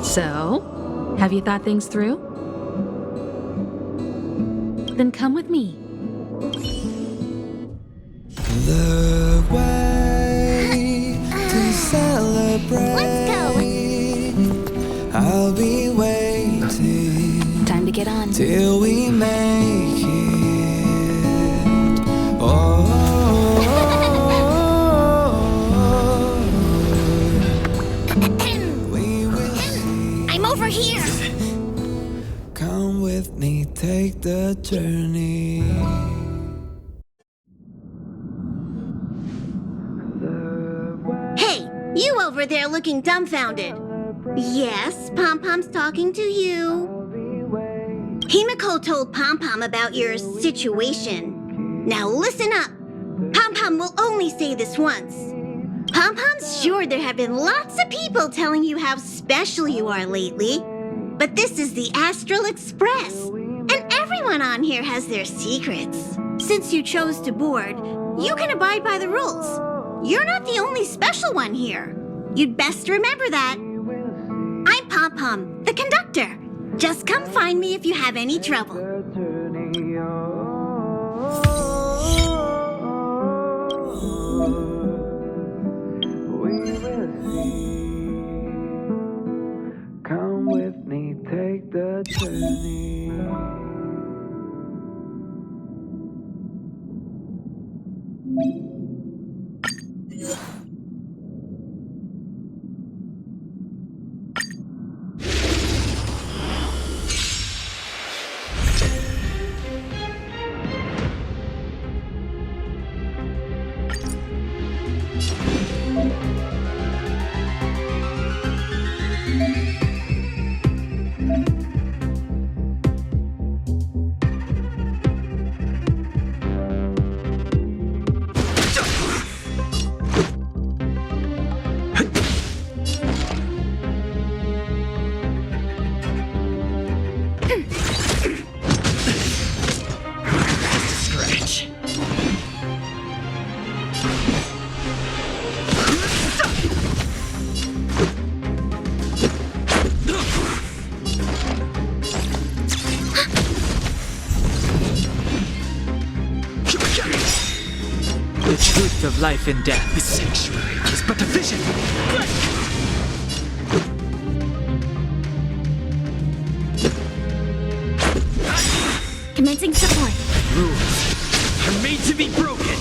So, have you thought things through? Then come with me. The way to celebrate. Let's go. I'll be waiting. Time to get on. Till we make it. Oh. I'm over here. Come with me, take the journey. Hey, you over there looking dumbfounded. Yes, Pom-Pom's talking to you. Himiko told Pom-Pom about your situation. Now listen up. Pom-Pom will only say this once. Pom-Pom's sure there have been lots of people telling you how special you are lately. But this is the Astral Express, and everyone on here has their secrets. Since you chose to board, you can abide by the rules. You're not the only special one here. You'd best remember that. I'm Pom-Pom, the conductor. Just come find me if you have any trouble. Come with me, take the journey. The truth of life and death. The sanctuary is but a vision. Commencing support. Rules are made to be broken.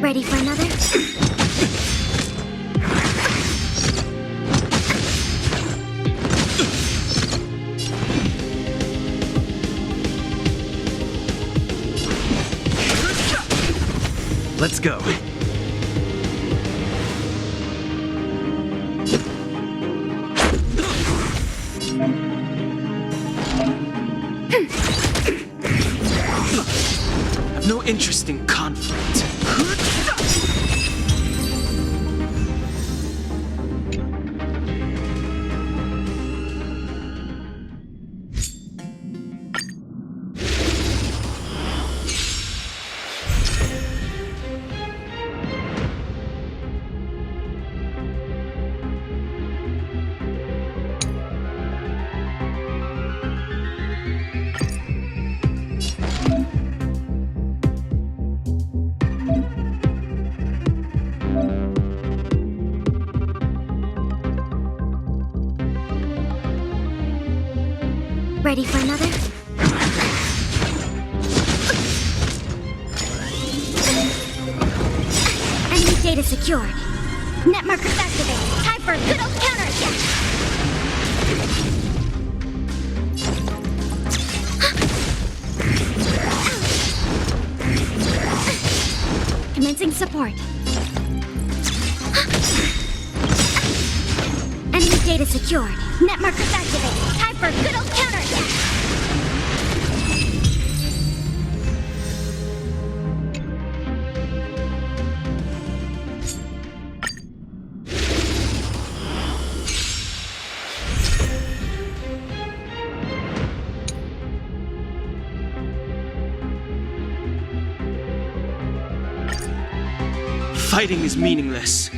Ready for another? Let's go. I've no interest in conflict. Ready for another? Enemy data secured. Net markers activated. Time for a good old counterattack. Experiencing support. Enemy data secured. Net markers activated. Time for a good old counterattack. Fighting is meaningless.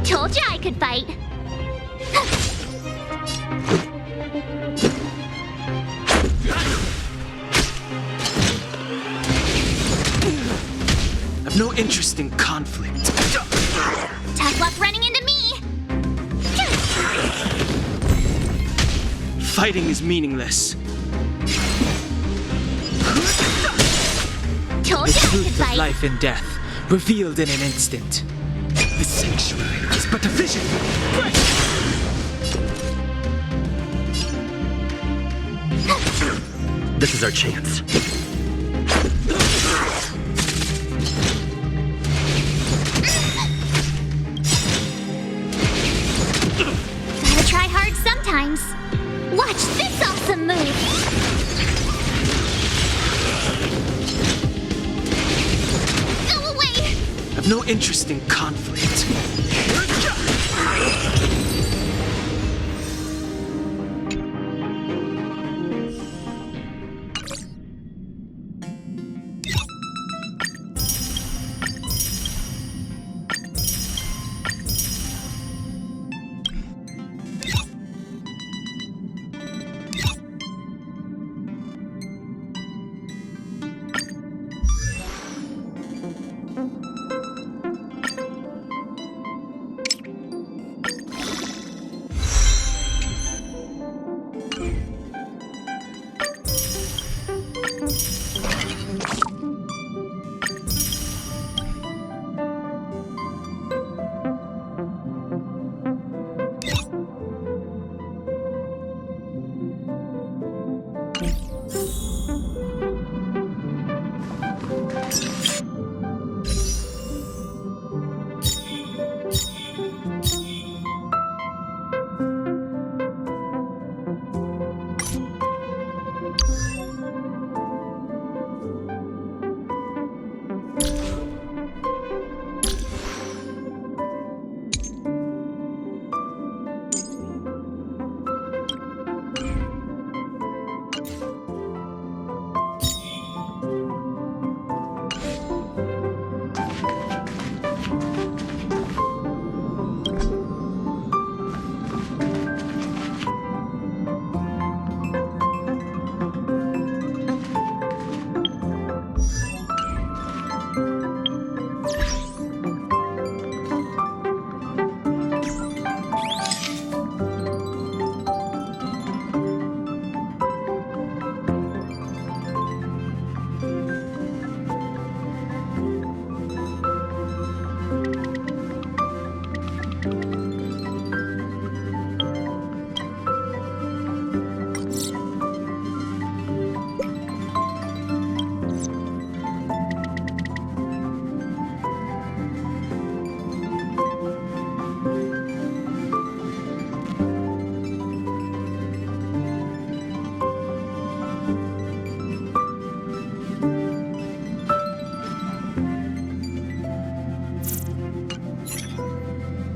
Told you I could fight. I've no interest in conflict. Tough luck running into me. Fighting is meaningless. Told The you I could truth of fight. life and death, revealed in an instant. The sanctuary is but a vision. This is our chance. Gotta try hard sometimes. Watch this awesome move. Go away. I've no interest in conflict.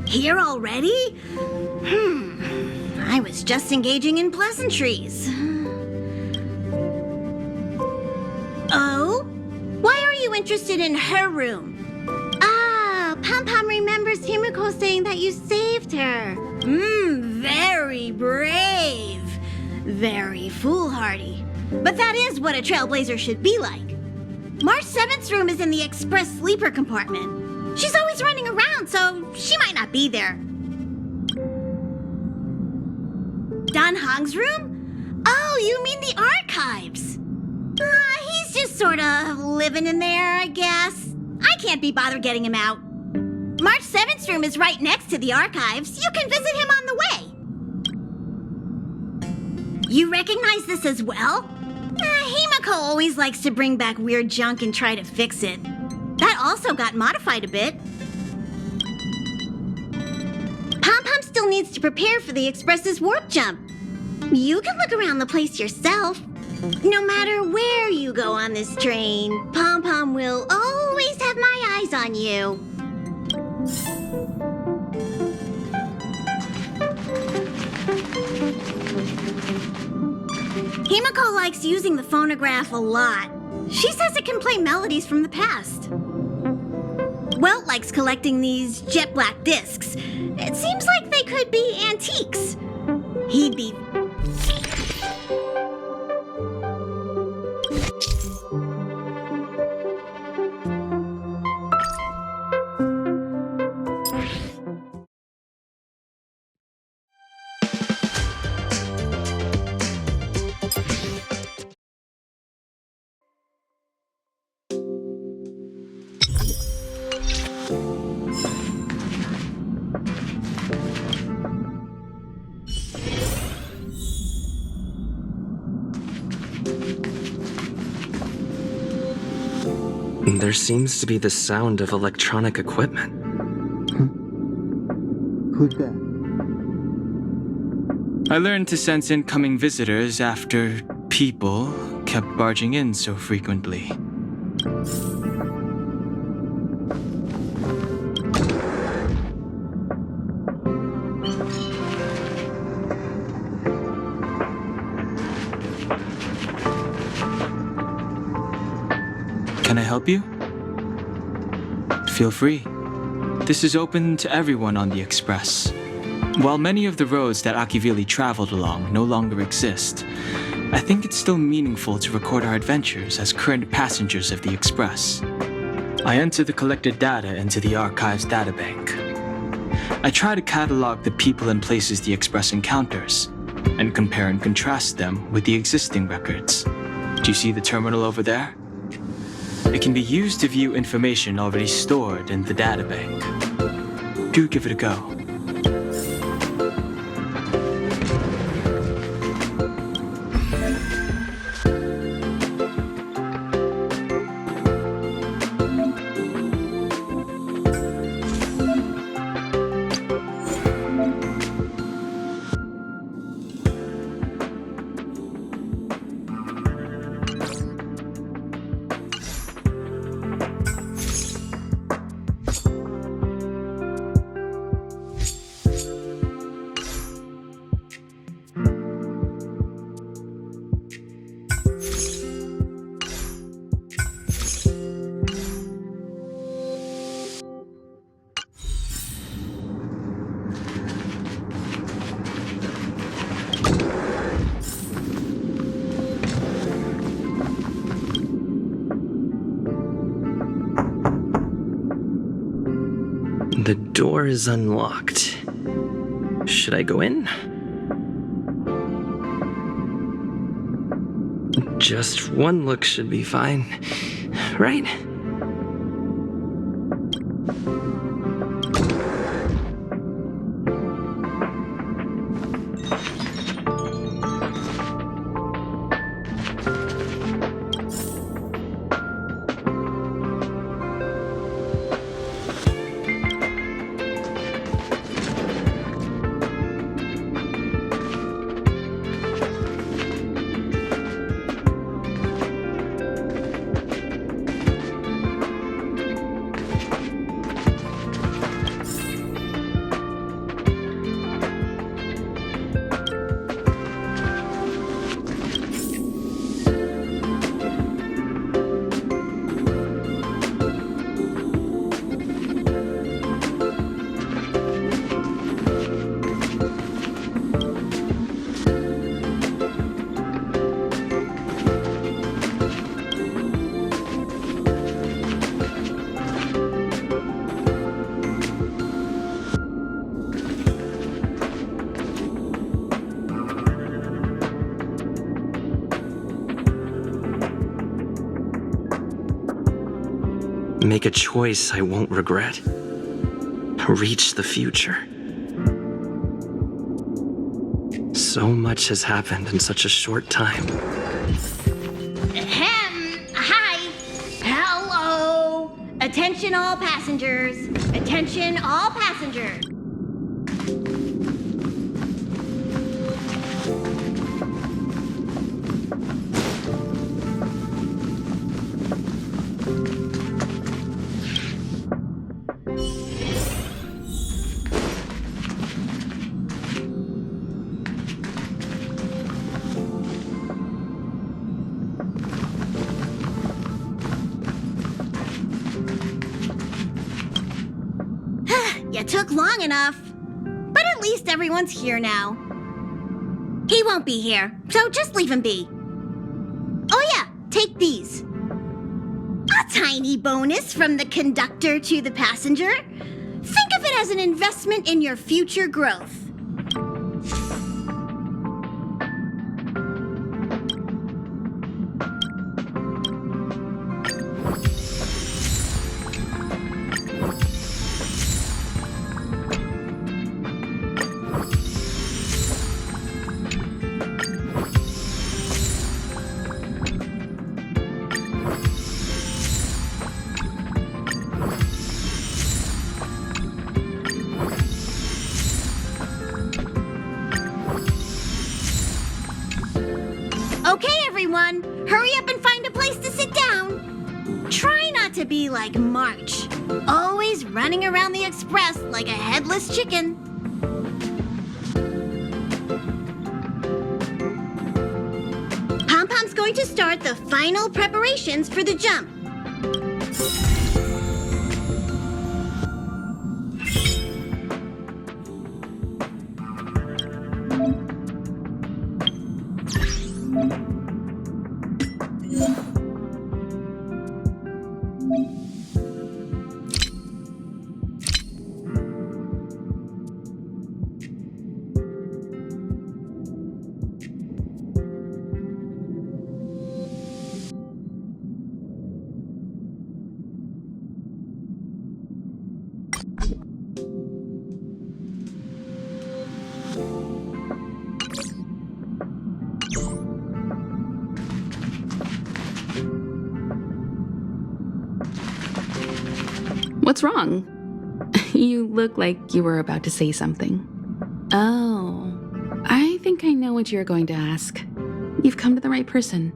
Here already? I was just engaging in pleasantries. Oh? Why are you interested in her room? Ah, Pom Pom remembers Himiko saying that you saved her. Very brave. Very foolhardy. But that is what a trailblazer should be like. March 7th's room is in the express sleeper compartment. She's always running around, so she might not be there. Dan Hong's room? Oh, you mean the archives. He's just sort of living in there, I guess. I can't be bothered getting him out. March 7th's room is right next to the archives. You can visit him on the way. You recognize this as well? Himiko always likes to bring back weird junk and try to fix it. That also got modified a bit. Pom-Pom still needs to prepare for the Express's warp jump. You can look around the place yourself. No matter where you go on this train, Pom-Pom will always have my eyes on you. Himiko likes using the phonograph a lot. She says it can play melodies from the past. Welt likes collecting these jet black discs. It seems like they could be antiques. He'd be... There seems to be the sound of electronic equipment. Who's that? I learned to sense incoming visitors after people kept barging in so frequently. Can I help you? Feel free. This is open to everyone on the Express. While many of the roads that Akivili traveled along no longer exist, I think it's still meaningful to record our adventures as current passengers of the Express. I enter the collected data into the Archives databank. I try to catalog the people and places the Express encounters, and compare and contrast them with the existing records. Do you see the terminal over there? It can be used to view information already stored in the databank. Do give it a go. The door is unlocked. Should I go in? Just one look should be fine, right? Make a choice I won't regret. Reach the future. So much has happened in such a short time. Hi. Hello. Attention all passengers. Attention all passengers. You took long enough. But at least everyone's here now. He won't be here, so just leave him be. Oh yeah, take these. A tiny bonus from the conductor to the passenger. Think of it as an investment in your future growth. Okay, everyone, hurry up and find a place to sit down. Try not to be like March, always running around the express like a headless chicken. Pom-Pom's going to start the final preparations for the jump. What's wrong? You look like you were about to say something. Oh, I think I know what you're going to ask. You've come to the right person.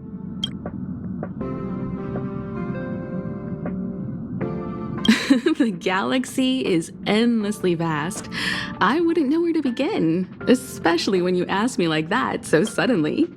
The galaxy is endlessly vast. I wouldn't know where to begin, especially when you ask me like that so suddenly.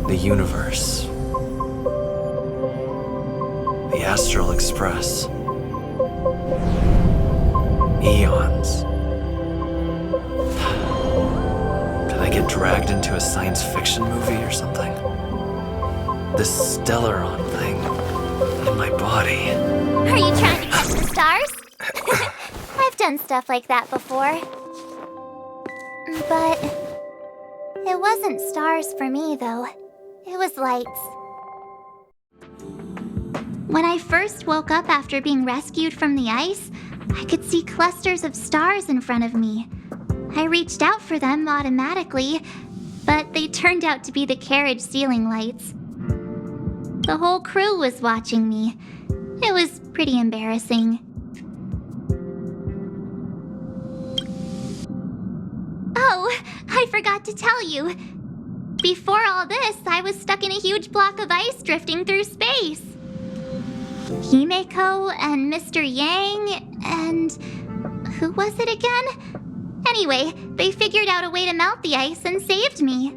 The universe. The Astral Express. Eons. Did I get dragged into a science fiction movie or something? This Stellaron thing in my body. Are you trying to catch the stars? I've done stuff like that before. But it wasn't stars for me, though. It was lights. When I first woke up after being rescued from the ice, I could see clusters of stars in front of me. I reached out for them automatically, but they turned out to be the carriage ceiling lights. The whole crew was watching me. It was pretty embarrassing. Oh, I forgot to tell you. Before all this, I was stuck in a huge block of ice drifting through space. Himeko and Mr. Yang and... who was it again? Anyway, they figured out a way to melt the ice and saved me.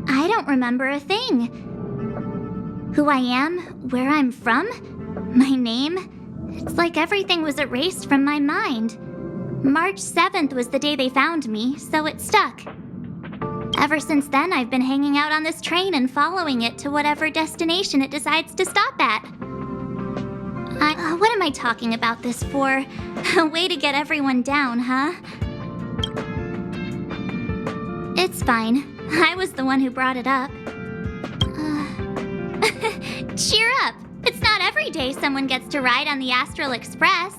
I don't remember a thing. Who I am, where I'm from, my name, it's like everything was erased from my mind. March 7th was the day they found me, so it stuck. Ever since then, I've been hanging out on this train and following it to whatever destination it decides to stop at. What am I talking about this for? A way to get everyone down, huh? It's fine. I was the one who brought it up. Cheer up! It's not every day someone gets to ride on the Astral Express.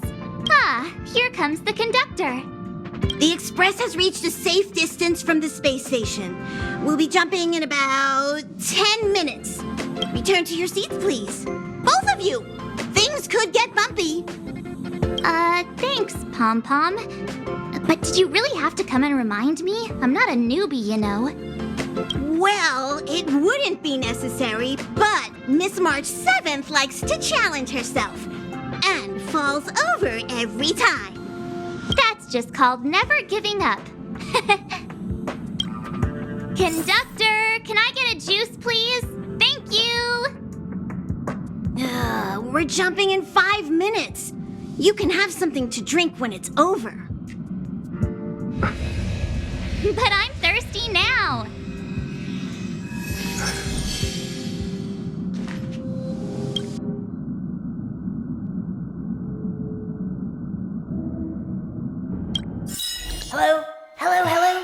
Ah, here comes the conductor. The Express has reached a safe distance from the space station. We'll be jumping in about 10 minutes. Return to your seats, please. Both of you! Things could get bumpy. Thanks, Pom Pom. But did you really have to come and remind me? I'm not a newbie, you know. Well, it wouldn't be necessary, but Miss March 7th likes to challenge herself and falls over every time. That's just called never giving up. Conductor, can I get a juice, please? Thank you! We're jumping in 5 minutes. You can have something to drink when it's over. But I'm thirsty now. Hello? Hello, hello?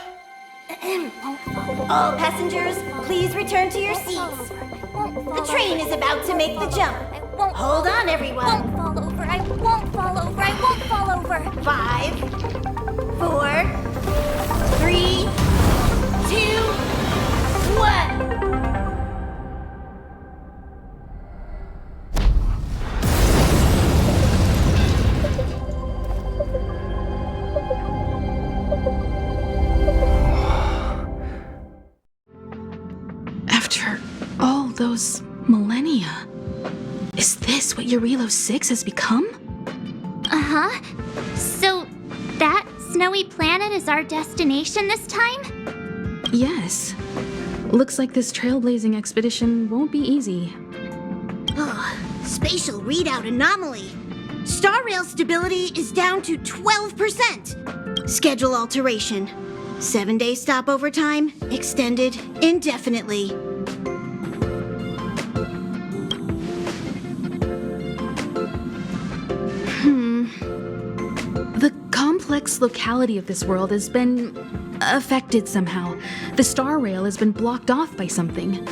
All passengers, please return to your seats. The train is about to make the jump. Hold on, everyone. I won't fall over. I won't fall over. I won't fall over. 5, 4, 3, 2, 1. After all those millennia, is this what Eurilo 6 has become? Uh-huh. So, that snowy planet is our destination this time? Yes. Looks like this trailblazing expedition won't be easy. Spatial readout anomaly. Star rail stability is down to 12%. Schedule alteration. 7-day stopover time extended indefinitely. The complex locality of this world has been affected somehow. The star rail has been blocked off by something.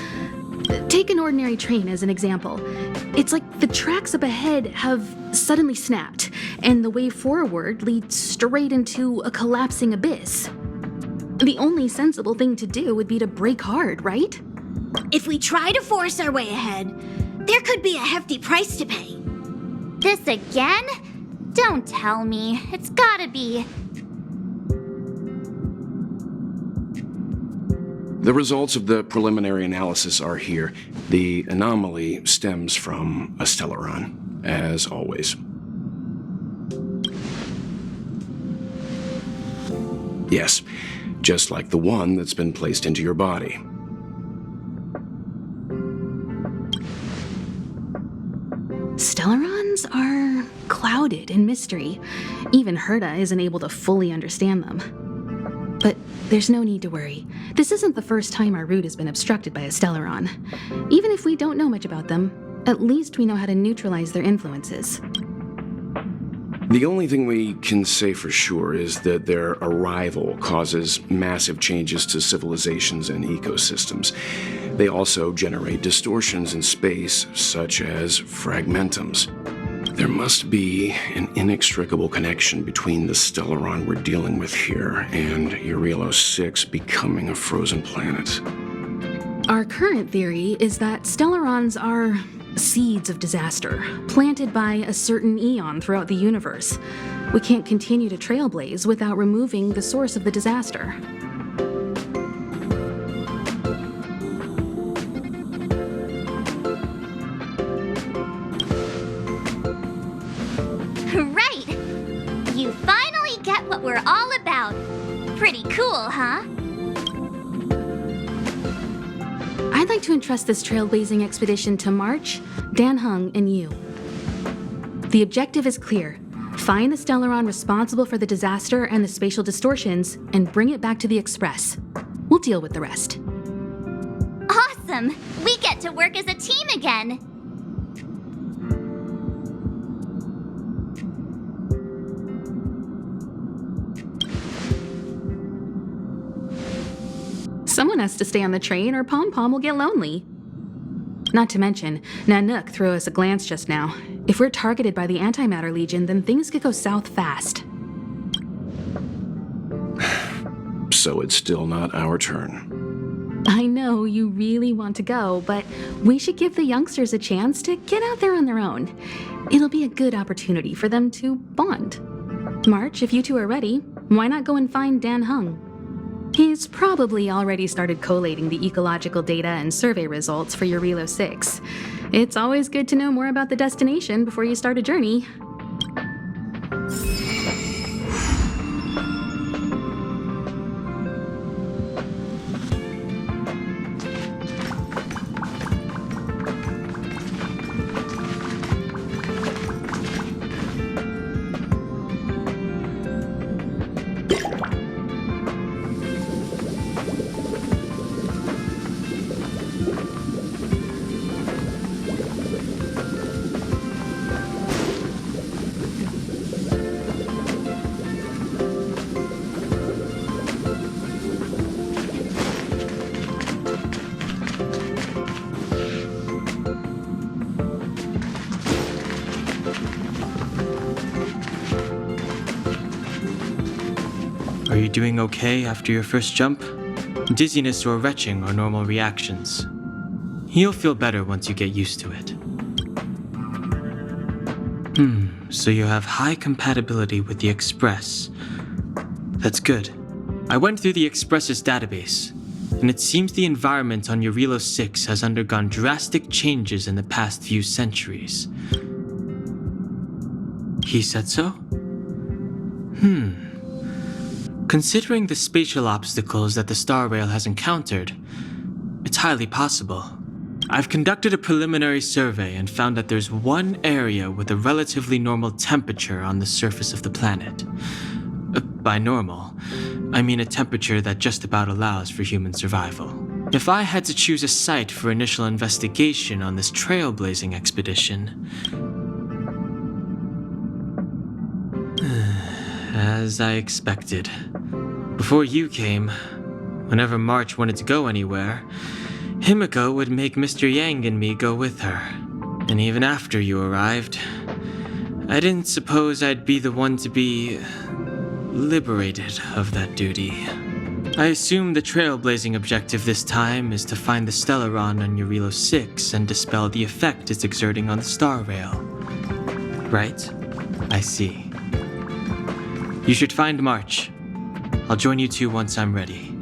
Take an ordinary train as an example. It's like the tracks up ahead have suddenly snapped, and the way forward leads straight into a collapsing abyss. The only sensible thing to do would be to brake hard, right? If we try to force our way ahead, there could be a hefty price to pay. This again? Don't tell me. It's gotta be. The results of the preliminary analysis are here. The anomaly stems from a Stellaron, as always. Yes, just like the one that's been placed into your body. Stellarons are clouded in mystery. Even Herta isn't able to fully understand them. But there's no need to worry. This isn't the first time our route has been obstructed by a Stellaron. Even if we don't know much about them, at least we know how to neutralize their influences. The only thing we can say for sure is that their arrival causes massive changes to civilizations and ecosystems. They also generate distortions in space, such as fragmentums. There must be an inextricable connection between the Stellaron we're dealing with here and Eurilo 6 becoming a frozen planet. Our current theory is that Stellarons are seeds of disaster, planted by a certain eon throughout the universe. We can't continue to trailblaze without removing the source of the disaster. Right! You finally get what we're all about. Pretty cool, huh? I'd like to entrust this trailblazing expedition to March, Dan Hung, and you. The objective is clear. Find the Stellaron responsible for the disaster and the spatial distortions, and bring it back to the Express. We'll We'll deal with the rest. Awesome! We get to work as a team again! Someone has to stay on the train or Pom Pom will get lonely. Not to mention, Nanook threw us a glance just now. If we're targeted by the Antimatter Legion, then things could go south fast. So it's still not our turn. I know you really want to go, but we should give the youngsters a chance to get out there on their own. It'll be a good opportunity for them to bond. March, if you two are ready, why not go and find Dan Hung? He's probably already started collating the ecological data and survey results for your Relo 6. It's always good to know more about the destination before you start a journey. Are you doing okay after your first jump? Dizziness or retching are normal reactions. You'll feel better once you get used to it. So you have high compatibility with the Express. That's good. I went through the Express's database, and it seems the environment on your Relo 6 has undergone drastic changes in the past few centuries. He said so? Considering the spatial obstacles that the Star Rail has encountered, it's highly possible. I've conducted a preliminary survey and found that there's one area with a relatively normal temperature on the surface of the planet. By normal, I mean a temperature that just about allows for human survival. If I had to choose a site for initial investigation on this trailblazing expedition, as I expected. Before you came, whenever March wanted to go anywhere, Himiko would make Mr. Yang and me go with her. And even after you arrived, I didn't suppose I'd be the one to be liberated of that duty. I assume the trailblazing objective this time is to find the Stellaron on your Relo 6 and dispel the effect it's exerting on the Star Rail. Right? I see. You should find March. I'll join you two once I'm ready.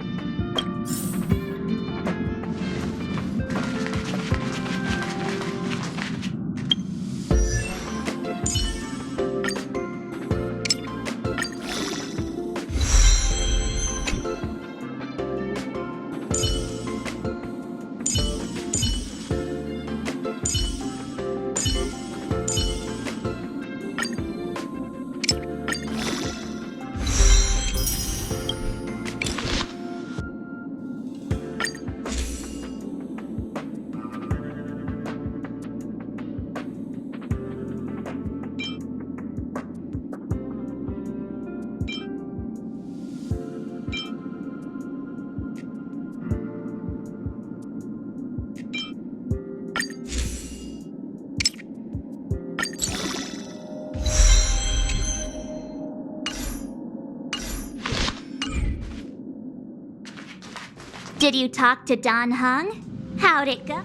Did you talk to Don Hung? How'd it go?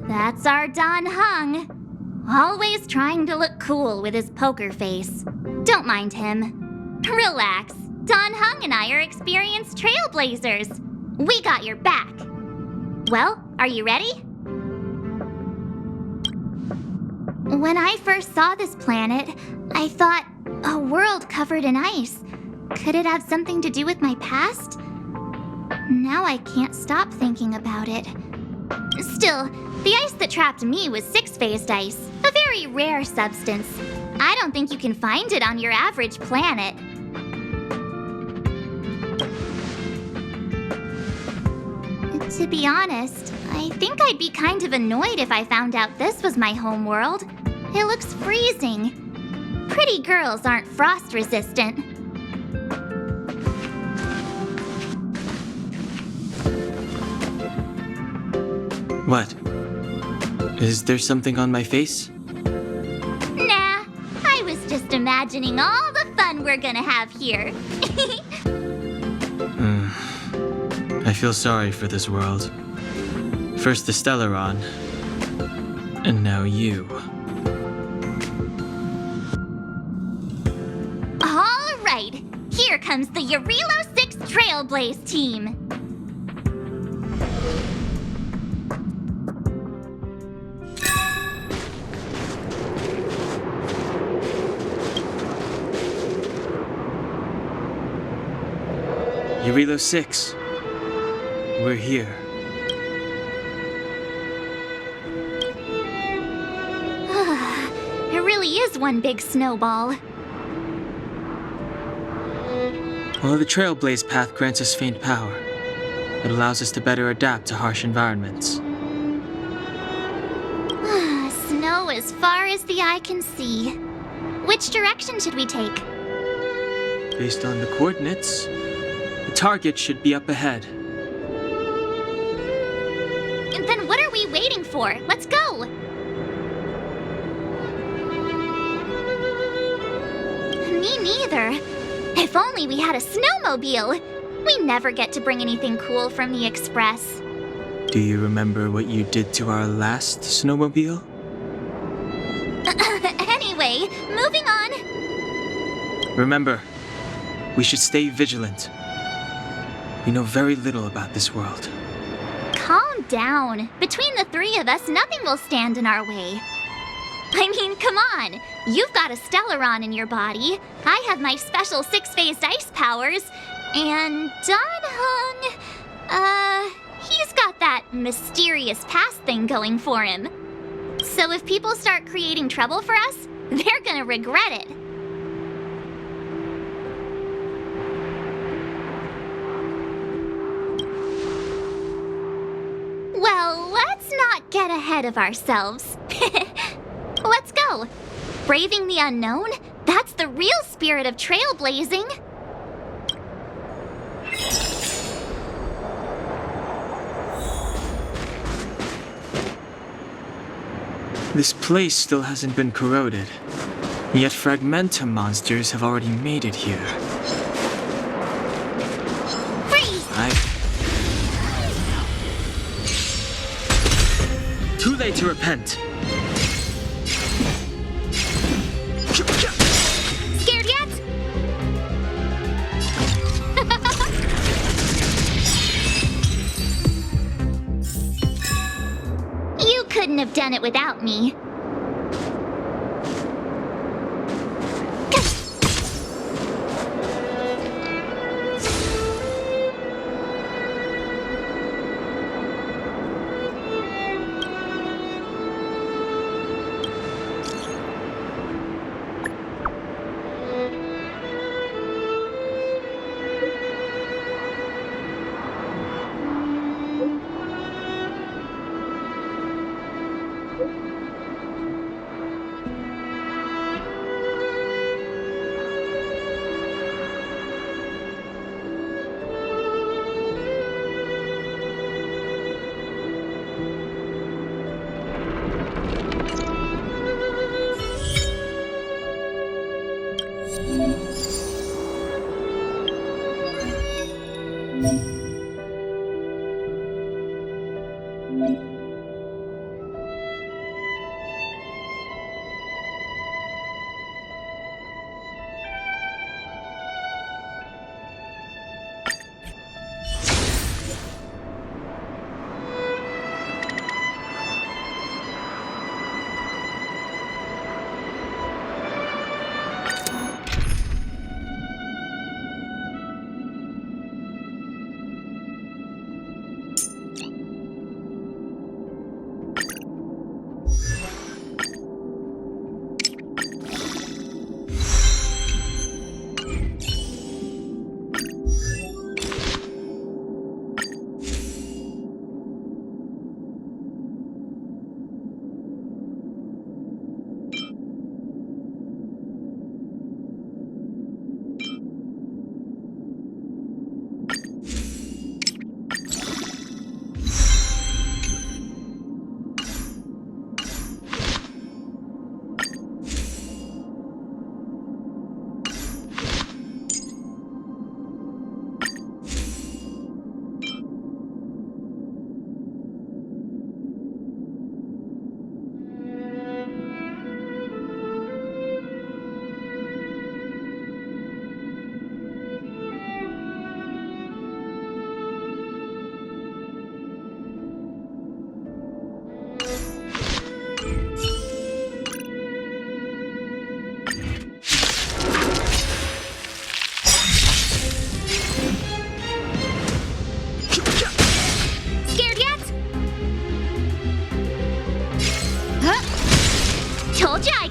That's our Don Hung. Always trying to look cool with his poker face. Don't mind him. Relax. Don Hung and I are experienced trailblazers. We got your back. Well, are you ready? When I first saw this planet, I thought, a world covered in ice. Could it have something to do with my past? Now I can't stop thinking about it. Still, the ice that trapped me was six-phased ice, a very rare substance. I don't think you can find it on your average planet. To be honest, I think I'd be kind of annoyed if I found out this was my home world. It looks freezing. Pretty girls aren't frost resistant. What? Is there something on my face? Nah, I was just imagining all the fun we're gonna have here. I feel sorry for this world. First the Stellaron, and now you. All right, here comes the Eurilo 6 Trailblaze team. Eurilo 6. We're here. It really is one big snowball. Well, the Trailblaze path grants us faint power. It allows us to better adapt to harsh environments. Snow as far as the eye can see. Which direction should we take? Based on the coordinates, the target should be up ahead. Then what are we waiting for? Let's go! Me neither. If only we had a snowmobile. We never get to bring anything cool from the Express. Do you remember what you did to our last snowmobile? Anyway, moving on. Remember, we should stay vigilant. We know very little about this world. Calm down. Between the three of us, nothing will stand in our way. I mean, come on. You've got a Stellaron in your body. I have my special 6-phased ice powers. And Danhung, he's got that mysterious past thing going for him. So if people start creating trouble for us, they're gonna regret it. Well, let's not get ahead of ourselves. Let's go. Braving the unknown? That's the real spirit of trailblazing. This place still hasn't been corroded, yet Fragmentum monsters have already made it here. Freeze! Too late to repent. Scared yet? You couldn't have done it without me.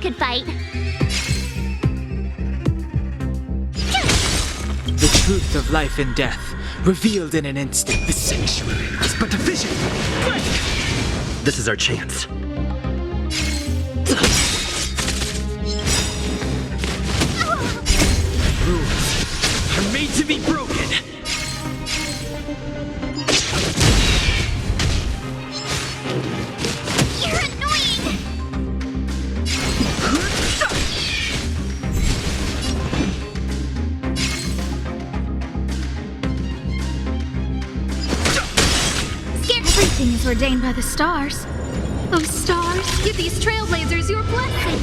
could fight. The truth of life and death, revealed in an instant. The sanctuary is but a vision. This is our chance. Rules are made to be broken. You're annoying! Everything is ordained by the stars. Oh, stars, give these trailblazers your blessing.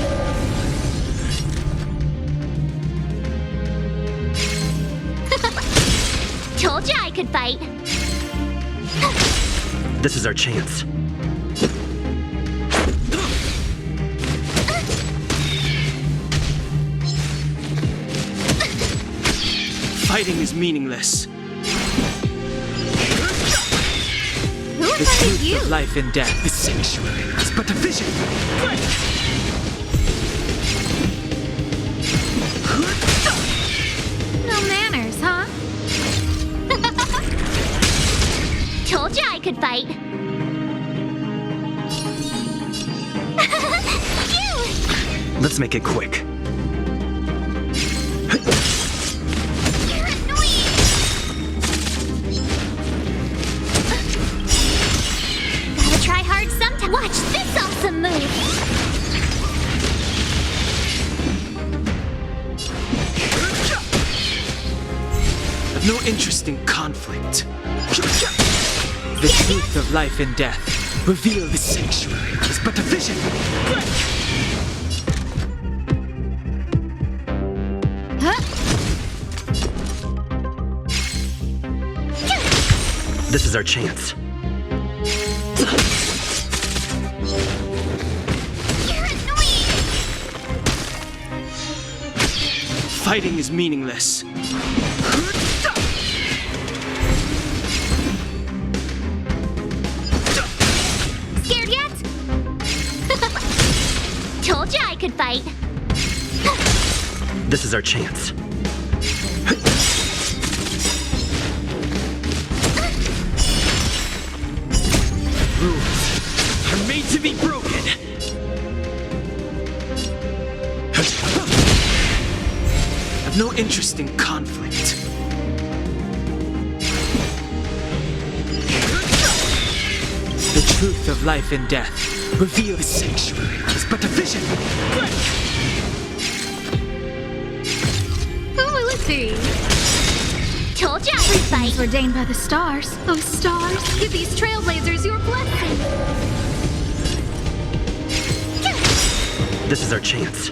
Told you I could fight. This is our chance. Fighting is meaningless. Who The invited truth you? of life and death. The sanctuary is but a vision. No manners, huh? Told you I could fight. Let's make it quick. You're annoying! Gotta try hard sometime. Watch this awesome move! I've no interest in conflict. The truth of life and death, revealed. The sanctuary is but a vision. This is our chance. You're annoying! Fighting is meaningless. Scared yet? Told you I could fight. This is our chance. Rules are made to be broken. I've no interest in conflict. The truth of life and death, revealed. The sanctuary is but a vision. Ooh, let's see. Told you I could fight. It's ordained by the stars. Oh, stars, give these trailblazers your blessing. This is our chance.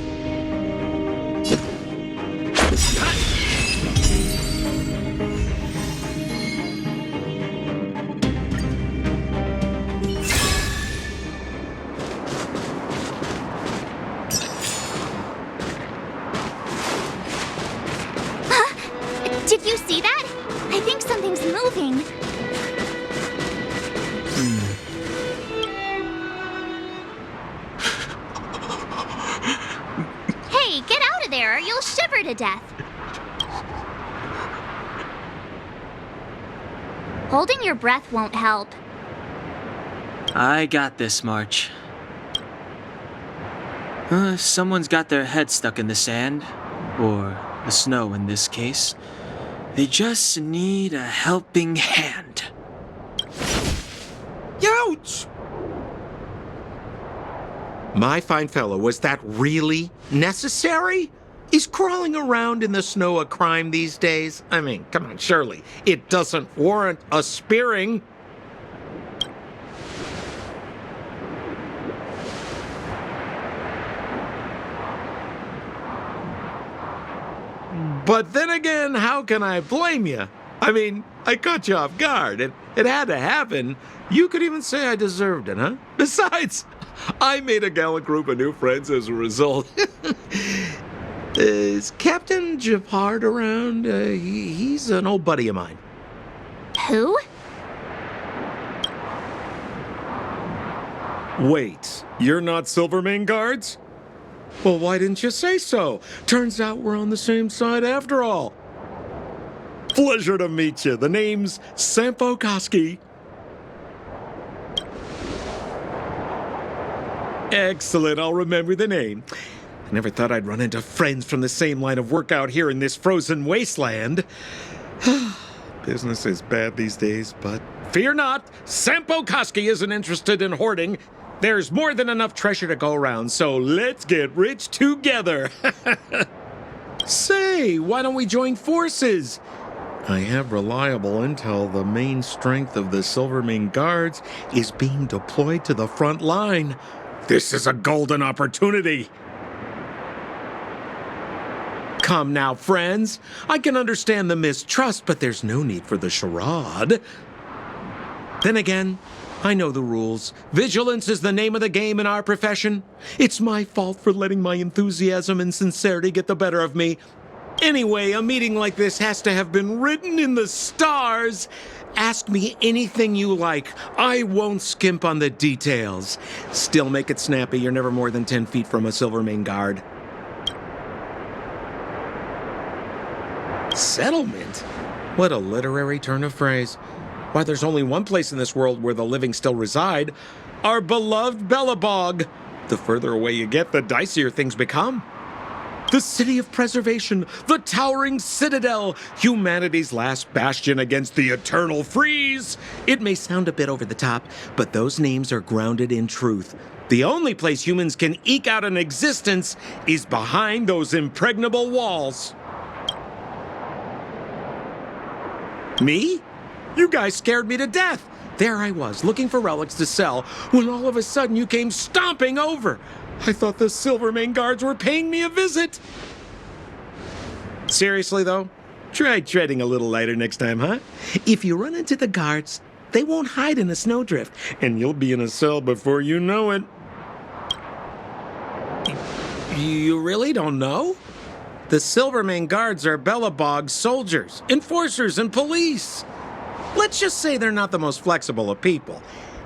Did you see that? I think something's moving. Hey, get out of there or you'll shiver to death. Holding your breath won't help. I got this, March. Someone's got their head stuck in the sand, or the snow in this case. They just need a helping hand. Ouch! My fine fellow, was that really necessary? Is crawling around in the snow a crime these days? I mean, come on, surely. It doesn't warrant a spearing. But then again, how can I blame you? I mean, I caught you off guard. It had to happen. You could even say I deserved it, huh? Besides, I made a gallant group of new friends as a result. Is Captain Japard around? He's an old buddy of mine. Who? Wait, you're not Silvermane guards? Well, why didn't you say so? Turns out we're on the same side after all. Pleasure to meet you. The name's Sampo Koski. Excellent, I'll remember the name. I never thought I'd run into friends from the same line of work out here in this frozen wasteland. Business is bad these days, but fear not, Sampo Koski isn't interested in hoarding. There's more than enough treasure to go around, so let's get rich together. Say, why don't we join forces? I have reliable intel the main strength of the Silvermane Guards is being deployed to the front line. This is a golden opportunity. Come now, friends. I can understand the mistrust, but there's no need for the charade. Then again, I know the rules. Vigilance is the name of the game in our profession. It's my fault for letting my enthusiasm and sincerity get the better of me. Anyway, a meeting like this has to have been written in the stars. Ask me anything you like. I won't skimp on the details. Still make it snappy. You're never more than 10 feet from a Silvermane Guard. Settlement? What a literary turn of phrase. Why, there's only one place in this world where the living still reside. Our beloved Bellabog. The further away you get, the dicier things become. The city of preservation, the towering citadel, humanity's last bastion against the eternal freeze. It may sound a bit over the top, but those names are grounded in truth. The only place humans can eke out an existence is behind those impregnable walls. Me? You guys scared me to death. There I was, looking for relics to sell, when all of a sudden you came stomping over. I thought the Silvermane Guards were paying me a visit. Seriously, though, try treading a little lighter next time, huh? If you run into the guards, they won't hide in a snowdrift, and you'll be in a cell before you know it. You really don't know? The Silvermane Guards are Bellabog's soldiers, enforcers, and police. Let's just say they're not the most flexible of people,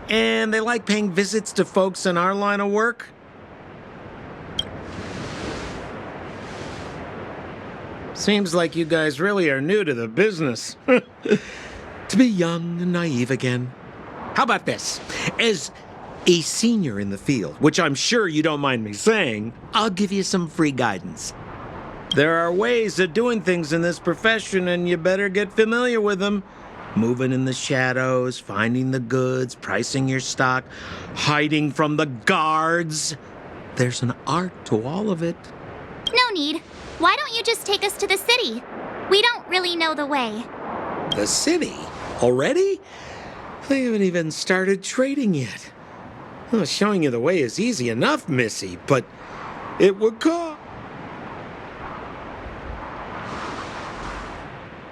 and they like paying visits to folks in our line of work. Seems like you guys really are new to the business. To be young and naive again. How about this? As a senior in the field, which I'm sure you don't mind me saying, I'll give you some free guidance. There are ways of doing things in this profession, and you better get familiar with them. Moving in the shadows, finding the goods, pricing your stock, hiding from the guards. There's an art to all of it. No need. Why don't you just take us to the city? We don't really know the way. The city? Already? They haven't even started trading yet. Well, showing you the way is easy enough, Missy, but it would cost.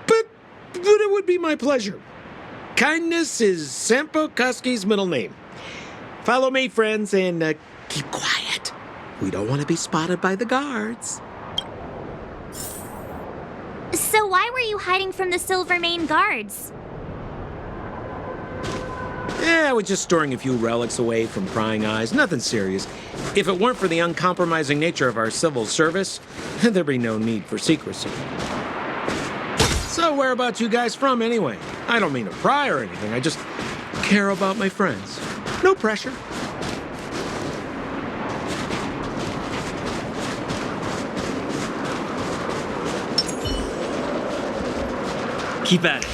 But it would be my pleasure. Kindness is Sampo Koski's middle name. Follow me, friends, and keep quiet. We don't want to be spotted by the guards. So why were you hiding from the Silvermane Guards? Yeah, I was just storing a few relics away from prying eyes. Nothing serious. If it weren't for the uncompromising nature of our civil service, there'd be no need for secrecy. So where about you guys from, anyway? I don't mean to pry or anything. I just care about my friends. No pressure. Keep at it.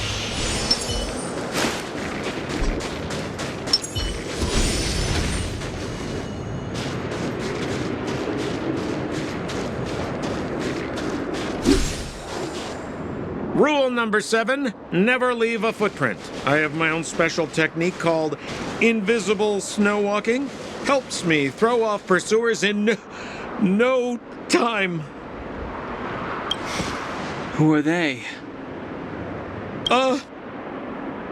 Rule number 7, never leave a footprint. I have my own special technique called invisible snow walking. Helps me throw off pursuers in no time. Who are they?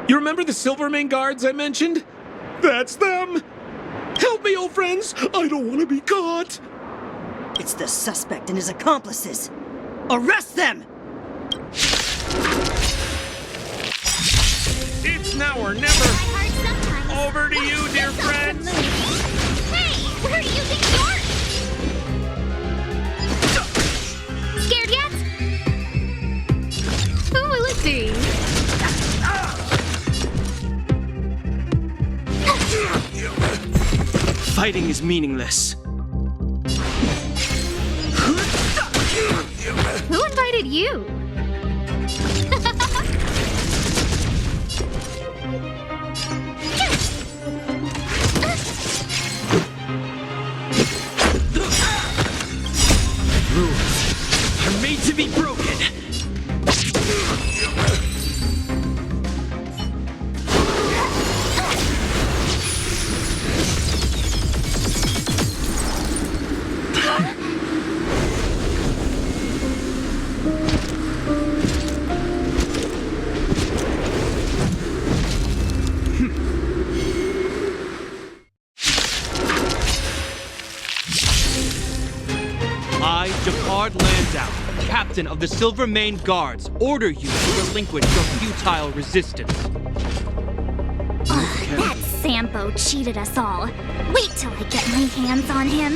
You remember the Silvermane Guards I mentioned? That's them! Help me, old friends! I don't want to be caught! It's the suspect and his accomplices. Arrest them! It's now or never! Over to you, dear friends! Hey, where do you think you're? Fighting is meaningless. Who invited you? Rules are made to be broken. I, Jafard Landau, captain of the Silver Mane Guards, order you to relinquish your futile resistance. That Sampo cheated us all. Wait till I get my hands on him.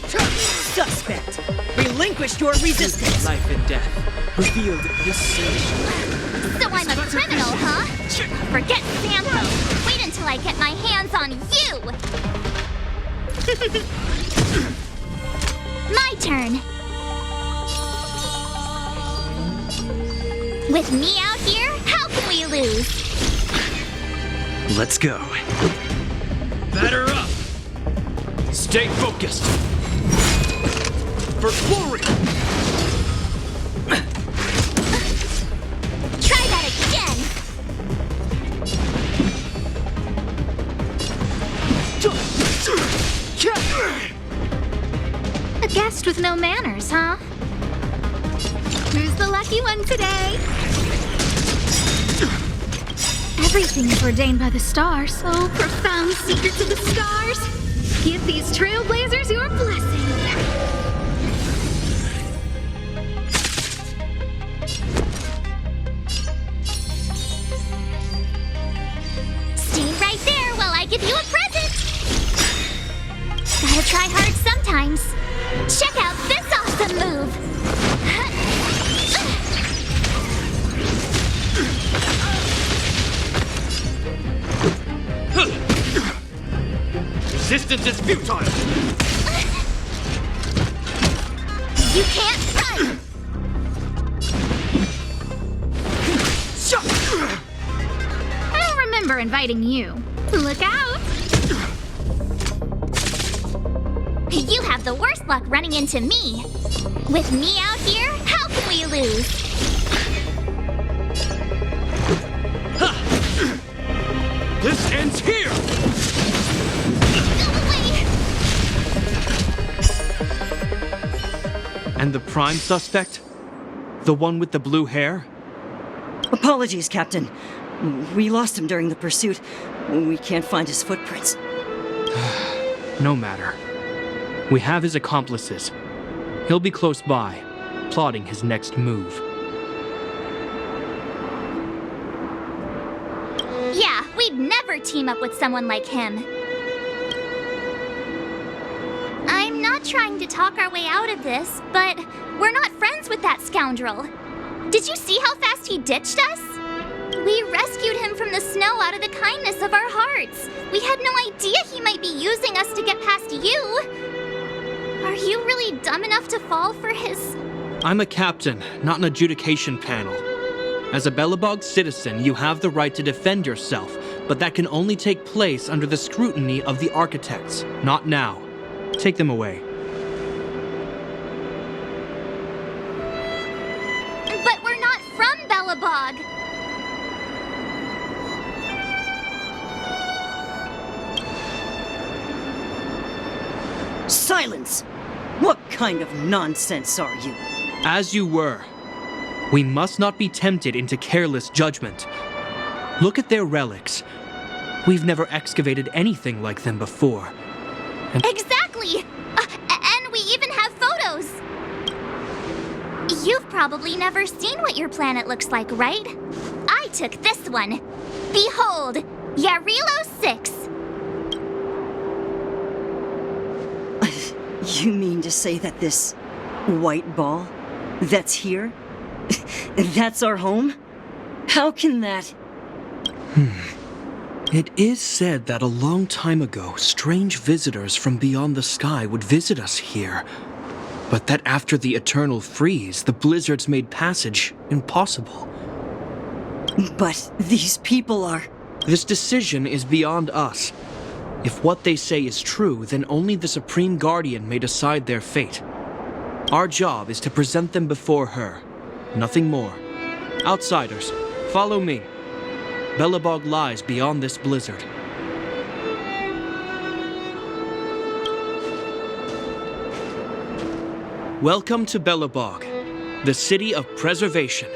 Suspect! Relinquish your resistance! Life and death revealed this sage. So I'm a criminal, huh? Forget Sampo. Wait until I get my hands on you. My turn. With me out here, how can we lose? Let's go. Batter up! Stay focused! For glory! Try that again. A guest with no manners, huh? Who's the lucky one today? Everything is ordained by the stars. Oh, profound secrets of the stars. Give these trailblazers your blessing. Stay right there while I give you a present. Gotta try hard sometimes. Check out this awesome move. Resistance is futile! You can't run! I don't remember inviting you. Look out! You have the worst luck running into me. With me out here, how can we lose? This ends here! Go away! And the prime suspect? The one with the blue hair? Apologies, Captain. We lost him during the pursuit. We can't find his footprints. No matter. We have his accomplices. He'll be close by, plotting his next move. Yeah, we'd never team up with someone like him. I'm not trying to talk our way out of this, but we're not friends with that scoundrel. Did you see how fast he ditched us? We rescued him from the snow out of the kindness of our hearts. We had no idea he might be using us to get past you. Are you really dumb enough to fall for his... I'm a captain, not an adjudication panel. As a Belobog citizen, you have the right to defend yourself, but that can only take place under the scrutiny of the architects, not now. Take them away. But we're not from Belobog. Silence! What kind of nonsense are you? As you were. We must not be tempted into careless judgment. Look at their relics. We've never excavated anything like them before. Exactly! And we even have photos. You've probably never seen what your planet looks like, right? I took this one. Behold, Yarilo 6. You mean to say that this white ball that's here, that's our home? How can that... It is said that a long time ago, strange visitors from beyond the sky would visit us here. But that after the eternal freeze, the blizzards made passage impossible. But these people are... This decision is beyond us. If what they say is true, then only the Supreme Guardian may decide their fate. Our job is to present them before her. Nothing more. Outsiders, follow me. Belobog lies beyond this blizzard. Welcome to Belobog, the city of preservation.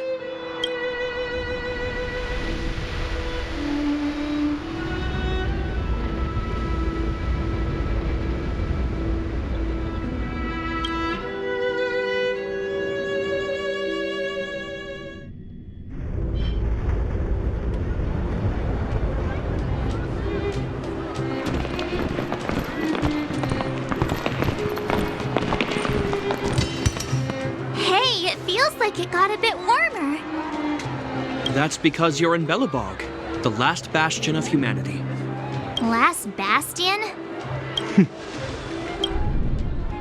It got a bit warmer. That's because you're in Belobog, the last bastion of humanity. Last bastion?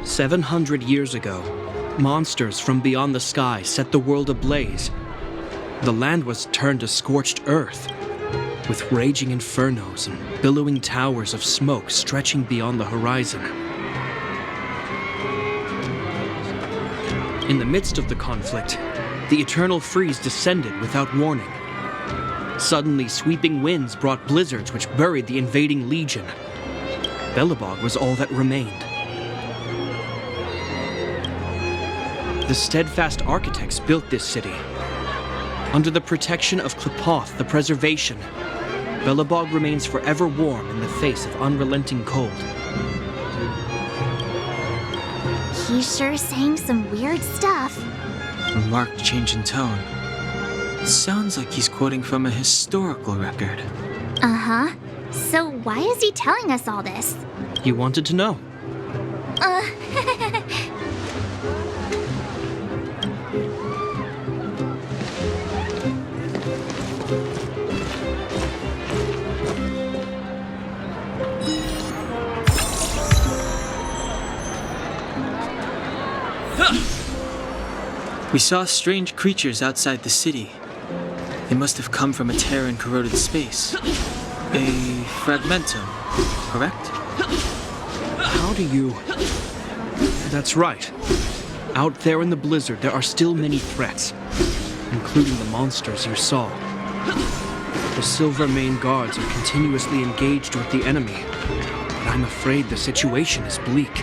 700 years ago, monsters from beyond the sky set the world ablaze. The land was turned to scorched earth, with raging infernos and billowing towers of smoke stretching beyond the horizon. In the midst of the conflict, the eternal freeze descended without warning. Suddenly, sweeping winds brought blizzards which buried the invading legion. Belobog was all that remained. The steadfast architects built this city. Under the protection of Klepoth, the preservation, Belobog remains forever warm in the face of unrelenting cold. He's sure saying some weird stuff. A marked change in tone. Sounds like he's quoting from a historical record. Uh-huh. So why is he telling us all this? You wanted to know. We saw strange creatures outside the city. They must have come from a tear in corroded space. A fragmentum, correct? How do you... That's right. Out there in the blizzard, there are still many threats, including the monsters you saw. The Silvermane guards are continuously engaged with the enemy, but I'm afraid the situation is bleak.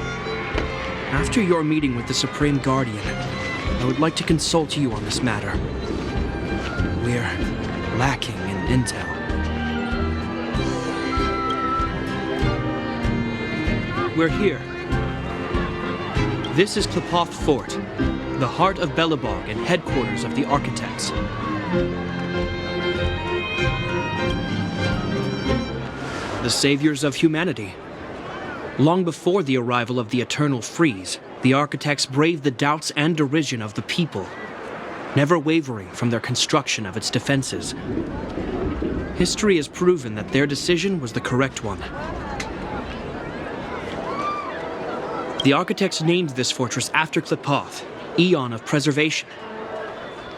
After your meeting with the Supreme Guardian, I would like to consult you on this matter. We're lacking in intel. We're here. This is Klepoth Fort, the heart of Belobog and headquarters of the architects. The saviors of humanity. Long before the arrival of the Eternal Freeze, the architects braved the doubts and derision of the people, never wavering from their construction of its defenses. History has proven that their decision was the correct one. The architects named this fortress after Klepoth, Eon of Preservation.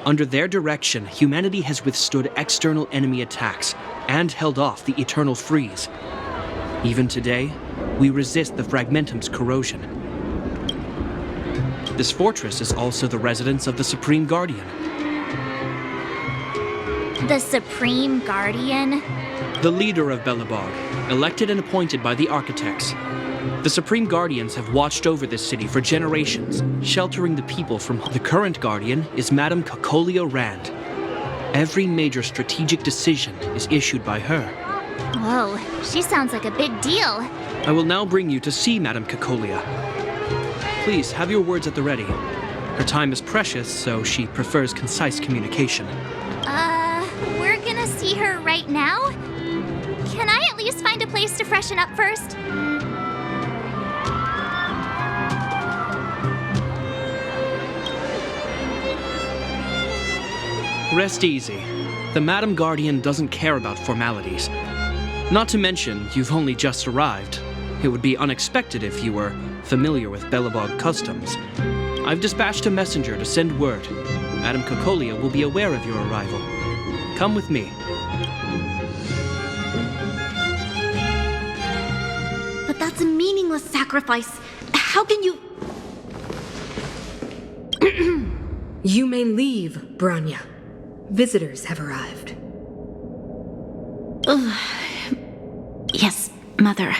Under their direction, humanity has withstood external enemy attacks and held off the Eternal Freeze. Even today, we resist the Fragmentum's corrosion. This fortress is also the residence of the Supreme Guardian. The Supreme Guardian? The leader of Belobog, elected and appointed by the architects. The Supreme Guardians have watched over this city for generations, sheltering the people from the current Guardian is Madame Cocolia Rand. Every major strategic decision is issued by her. Whoa, she sounds like a big deal. I will now bring you to see Madame Cocolia. Please, have your words at the ready. Her time is precious, so she prefers concise communication. We're gonna see her right now? Can I at least find a place to freshen up first? Rest easy. The Madam Guardian doesn't care about formalities. Not to mention, you've only just arrived. It would be unexpected if you were familiar with Belobog customs. I've dispatched a messenger to send word. Madame Kokolia will be aware of your arrival. Come with me. But that's a meaningless sacrifice. How can you... You may leave, Branya. Visitors have arrived. Yes, Mother.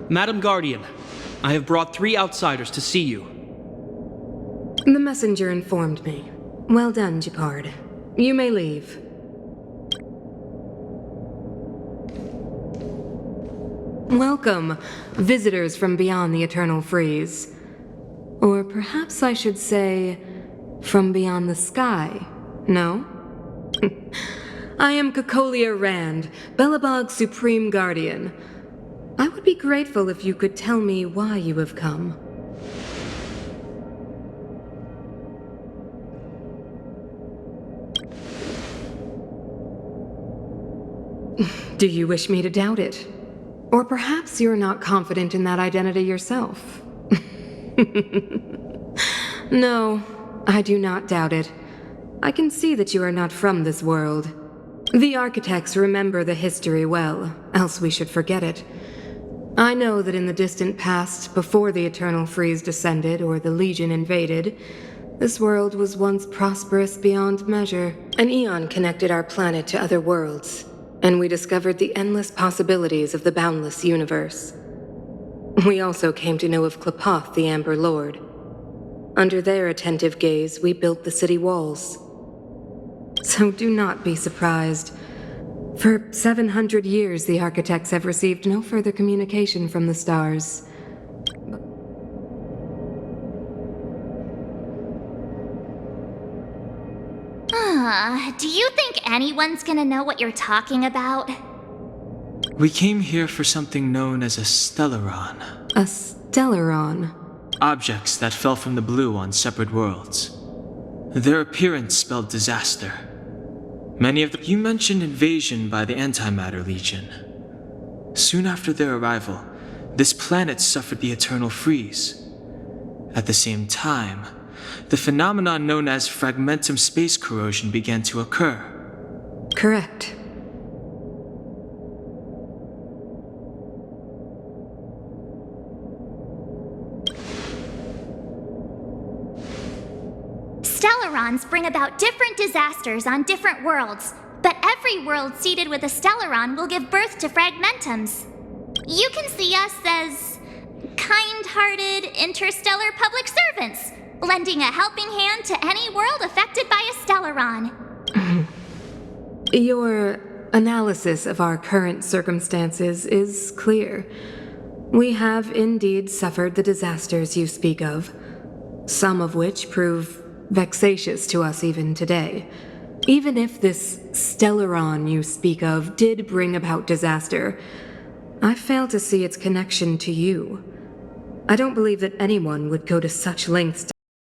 Madam Guardian, I have brought 3 outsiders to see you. The messenger informed me. Well done, Gepard. You may leave. Welcome, visitors from beyond the Eternal Freeze. Or perhaps I should say, from beyond the sky, no? I am Kokolia Rand, Belobog's Supreme Guardian. I would be grateful if you could tell me why you have come. Do you wish me to doubt it? Or perhaps you're not confident in that identity yourself? No, I do not doubt it. I can see that you are not from this world. The architects remember the history well, else we should forget it. I know that in the distant past, before the Eternal Freeze descended or the Legion invaded, this world was once prosperous beyond measure. An eon connected our planet to other worlds, and we discovered the endless possibilities of the boundless universe. We also came to know of Klapoth, the Amber Lord. Under their attentive gaze, we built the city walls. So do not be surprised. For 700 years, the architects have received no further communication from the stars. Do you think anyone's gonna know what you're talking about? We came here for something known as a Stellaron. A Stellaron? Objects that fell from the blue on separate worlds. Their appearance spelled disaster. Many of them... You mentioned invasion by the Antimatter Legion. Soon after their arrival, this planet suffered the Eternal Freeze. At the same time, the phenomenon known as fragmentum space corrosion began to occur. Correct. Stellarons bring about different disasters on different worlds, but every world seeded with a Stellaron will give birth to fragmentums. You can see us as kind-hearted interstellar public servants, lending a helping hand to any world affected by a Stellaron. Your analysis of our current circumstances is clear. We have indeed suffered the disasters you speak of, some of which prove vexatious to us even today. Even if this Stellaron you speak of did bring about disaster, I fail to see its connection to you. I don't believe that anyone would go to such lengths to